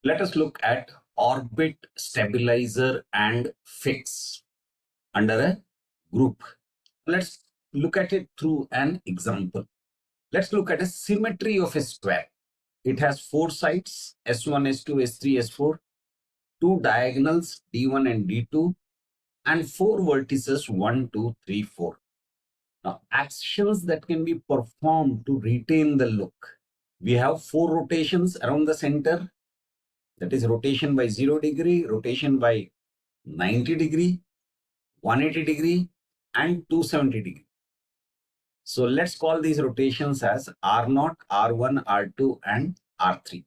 Let us look at orbit, stabilizer, and fix under a group. Let's look at it through an example. Let's look at a symmetry of a square. It has four sides, S1, S2, S3, S4, two diagonals, D1 and D2, and four vertices, 1, 2, 3, 4. Now, actions that can be performed to retain the look. We have four rotations around the center. That is rotation by 0 degree, rotation by 90 degree, 180 degree, and 270 degree. So let's call these rotations as R0, R1, R2, and R3.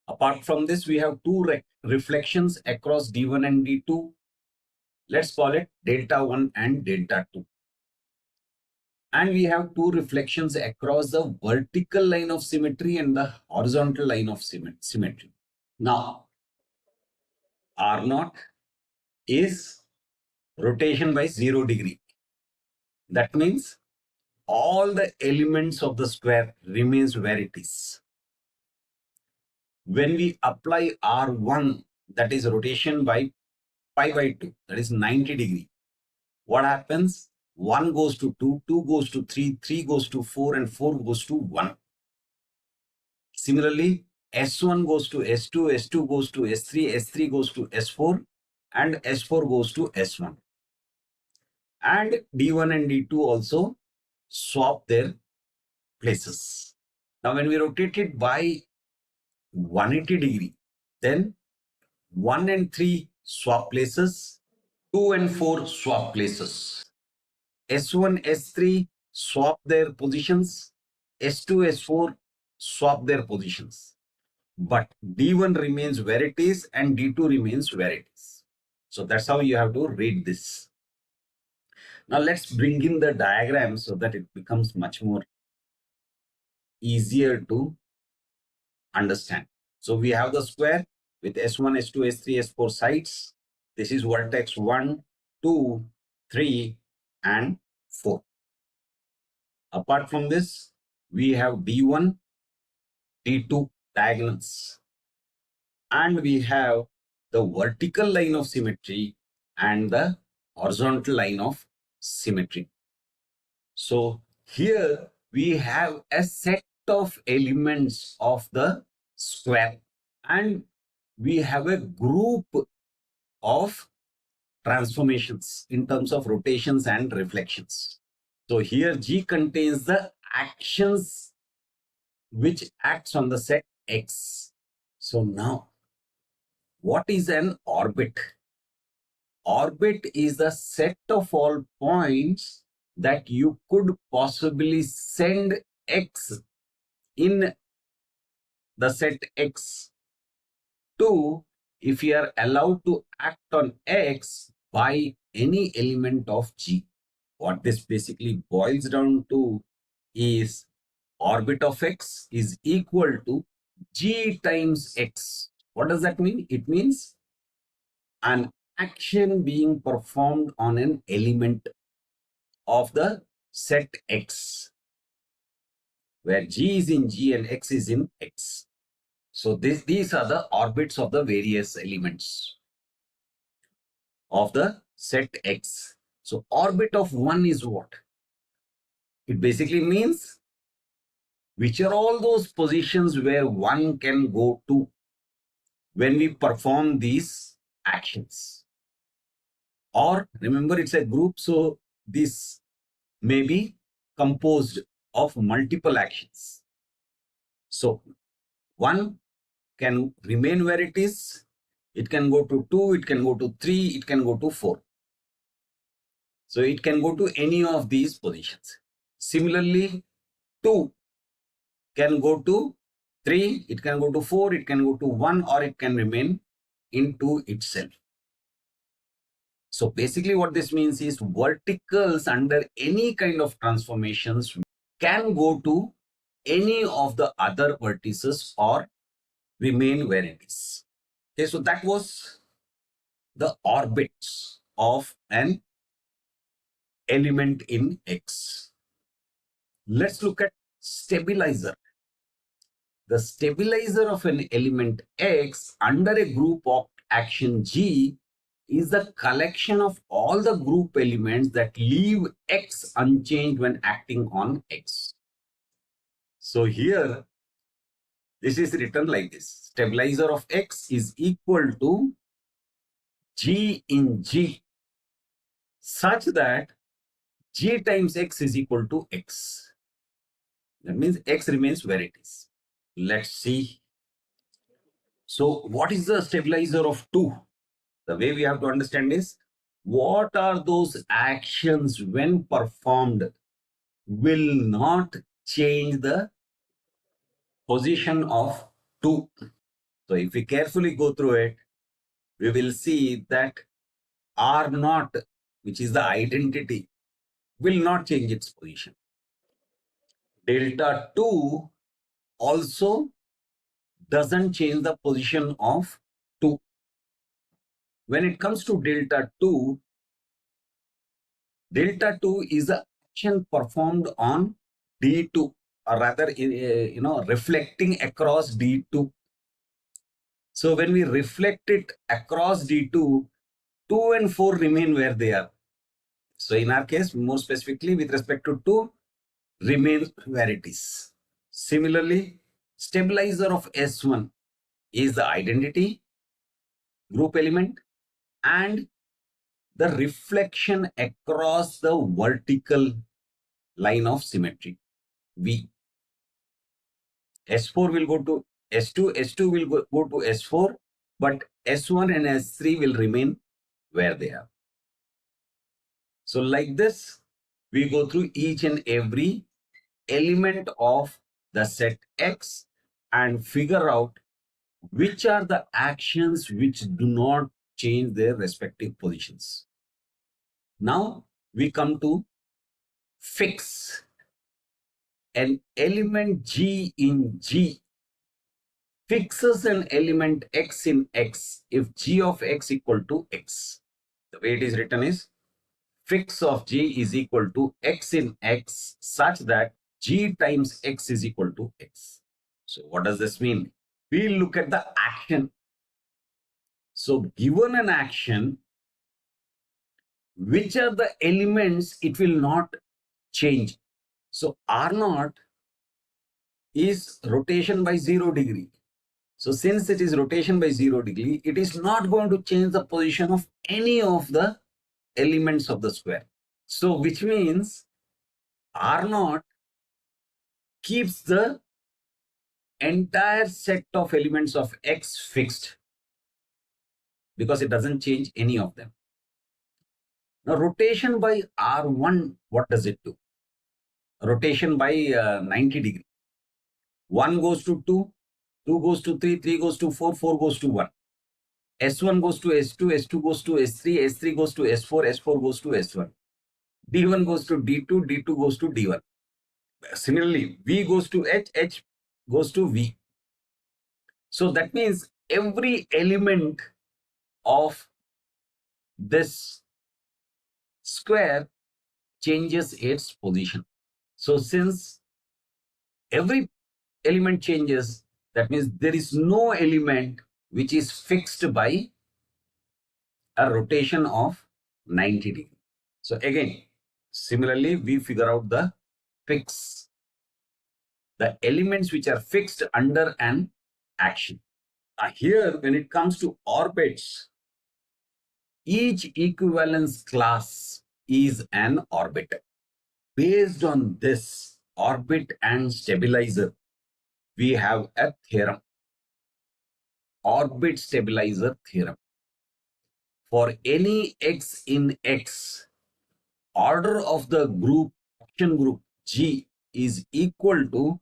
Apart from this, we have two reflections across D1 and D2. Let's call it delta 1 and delta 2. And we have two reflections across the vertical line of symmetry and the horizontal line of symmetry. Now, R0 is rotation by 0 degree. That means all the elements of the square remains where it is. When we apply R1, that is rotation by pi by 2, that is 90 degree, what happens? 1 goes to 2, 2 goes to 3, 3 goes to 4, and 4 goes to 1. Similarly, S1 goes to S2, S2 goes to S3, S3 goes to S4, and S4 goes to S1. And D1 and D2 also swap their places. Now, when we rotate it by 180 degree, then 1 and 3 swap places, 2 and 4 swap places. S1, S3 swap their positions, S2, S4 swap their positions. But D1 remains where it is and D2 remains where it is. So that's how you have to read this. Now let's bring in the diagram so that it becomes much more easier to understand. So we have the square with S1, S2, S3, S4 sides. This is vertex 1, 2, 3, and 4. Apart from this, we have D1, D2 diagonals. And we have the vertical line of symmetry and the horizontal line of symmetry. So here we have a set of elements of the square, and we have a group of transformations in terms of rotations and reflections. So here G contains the actions which acts on the set X. So now, what is an orbit? Orbit is the set of all points that you could possibly send X in the set X to, if you are allowed to act on X by any element of G. What this basically boils down to is orbit of X is equal to G times X. What does that mean? It means an action being performed on an element of the set X, where G is in G and X is in X. So these are the orbits of the various elements of the set X. So orbit of 1 is what? It basically means which are all those positions where 1 can go to when we perform these actions. Or remember, it's a group, so this may be composed of multiple actions. So 1 can remain where it is. It can go to 2, it can go to 3, it can go to 4. So it can go to any of these positions. Similarly, 2 can go to 3, it can go to 4, it can go to 1, or it can remain in 2 itself. So basically what this means is verticals under any kind of transformations can go to any of the other vertices or remain where it is. Okay, so that was the orbits of an element in X. Let's look at stabilizer. the stabilizer of an element X under a group of action G is the collection of all the group elements that leave X unchanged when acting on X. So here, this is written like this. Stabilizer of X is equal to G in G such that G times X is equal to X. That means X remains where it is. Let's see. So what is the stabilizer of 2? The way we have to understand is, what are those actions when performed will not change the position of 2. So if we carefully go through it, we will see that R naught, which is the identity, will not change its position. Delta 2 also doesn't change the position of 2. When it comes to delta 2 is an action performed on D2, or rather, reflecting across D2. So when we reflect it across D2, 2 and 4 remain where they are. So in our case, more specifically with respect to 2, remains where it is. Similarly, stabilizer of S1 is the identity, group element, and the reflection across the vertical line of symmetry, V. S4 will go to S2, S2 will go to S4, but S1 and S3 will remain where they are. So like this, we go through each and every element of the set X and figure out which are the actions which do not change their respective positions. Now we come to fix an element G in G fixes an element X in X if G of X equal to X. The way it is written is, fix of G is equal to X in X such that G times X is equal to X. So what does this mean? We look at the action. So given an action, which are the elements it will not change? So R naught is rotation by 0 degree. So since it is rotation by 0 degree, it is not going to change the position of any of the elements of the square. So which means R naught keeps the entire set of elements of X fixed because it doesn't change any of them. Now rotation by R1, what does it do? Rotation by 90 degree. 1 goes to 2, 2 goes to 3, 3 goes to 4, 4 goes to 1. S1 goes to S2, S2 goes to S3, S3 goes to S4, S4 goes to S1. D1 goes to D2, D2 goes to D1. Similarly, V goes to H, H goes to V. So that means every element of this square changes its position. So since every element changes, that means there is no element which is fixed by a rotation of 90 degree. So again, similarly, we figure out the fix, the elements which are fixed under an action. Here, when it comes to orbits, each equivalence class is an orbit. Based on this orbit and stabilizer, we have a theorem, orbit stabilizer theorem. For any X in X, order of the group, action group G is equal to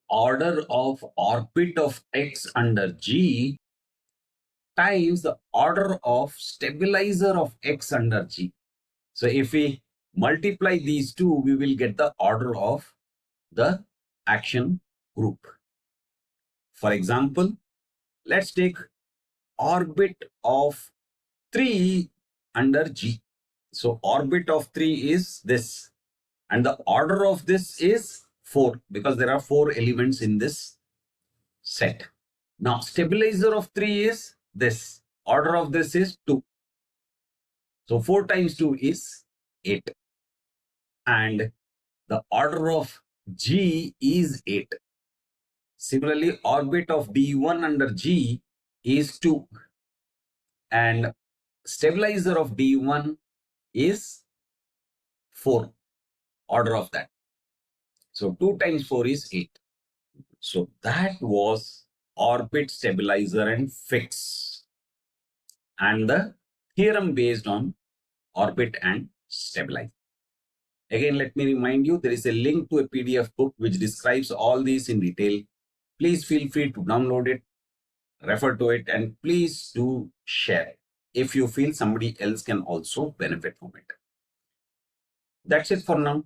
order of orbit of X under G times the order of stabilizer of X under G. So if we multiply these two, we will get the order of the action group. For example, let's take orbit of 3 under G. So orbit of 3 is this, and the order of this is 4 because there are 4 elements in this set. Now stabilizer of 3 is this. Order of this is 2. So 4 times 2 is 8. And the order of G is 8. Similarly, orbit of D1 under G is 2. And stabilizer of D1 is 4. Order of that. So 2 times 4 is 8. So that was orbit, stabilizer, and fix. And the theorem based on orbit and stabilizer. Again, let me remind you, there is a link to a PDF book which describes all these in detail. Please feel free to download it, refer to it, and please do share if you feel somebody else can also benefit from it. That's it for now.